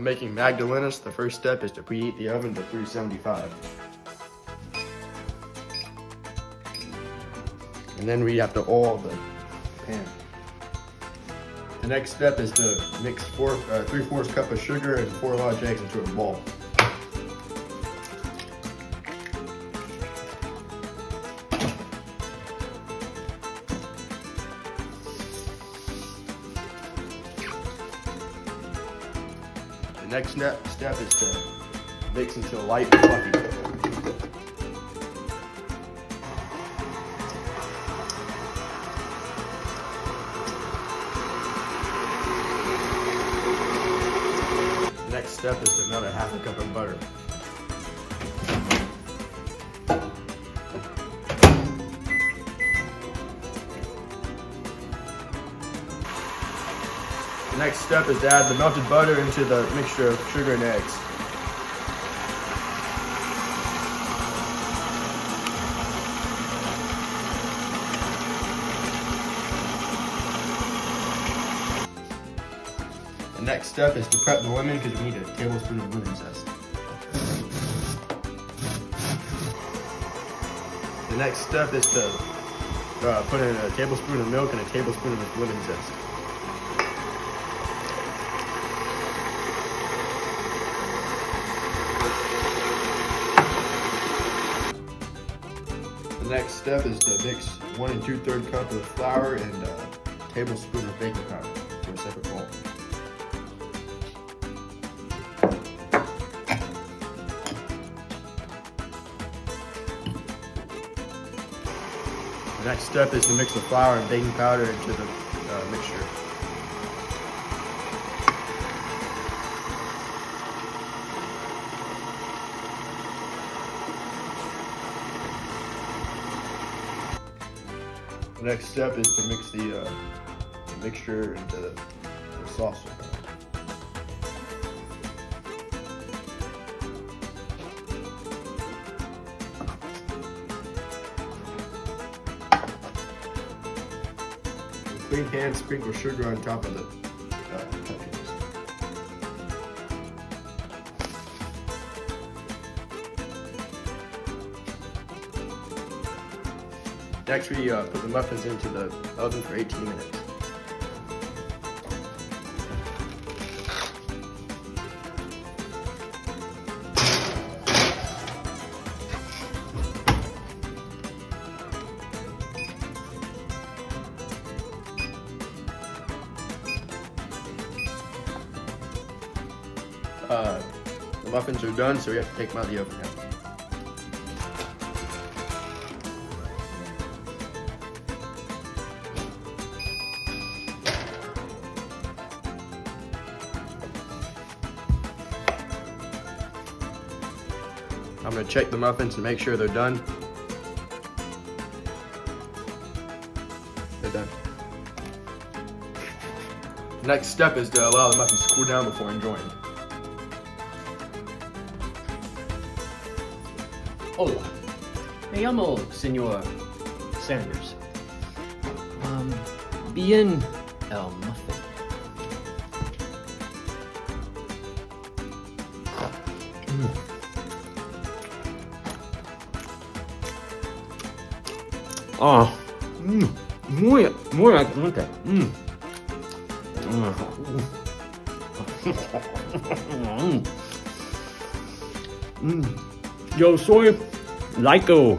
I'm making magdalenas. The first step is to preheat the oven to 375. And then we have to oil the pan. The next step is to mix 3/4 cup of sugar and 4 large eggs into a bowl. The next step is to mix until light and fluffy. The next step is to melt a 1/2 cup of butter. The next step is to add the melted butter into the mixture of sugar and eggs. The next step is to prep the lemon because we need a tablespoon of lemon zest. The next step is to put in a tablespoon of milk and a tablespoon of lemon zest. The next step is to mix 1 2/3 cup of flour and a tablespoon of baking powder to a separate bowl. The next step is to mix the flour and baking powder into the mixture. The next step is to mix the mixture into the sauce. With a clean pan, sprinkle sugar on top of the cupcakes. Next, we put the muffins into the oven for 18 minutes. The muffins are done, so we have to take them out of the oven now. I'm going to check the muffins to make sure they're done. They're done. The next step is to allow the muffins to cool down before enjoying. Hola, me llamo Señor Sanders. Bien el muffin. Muy excelente. Yo soy laico.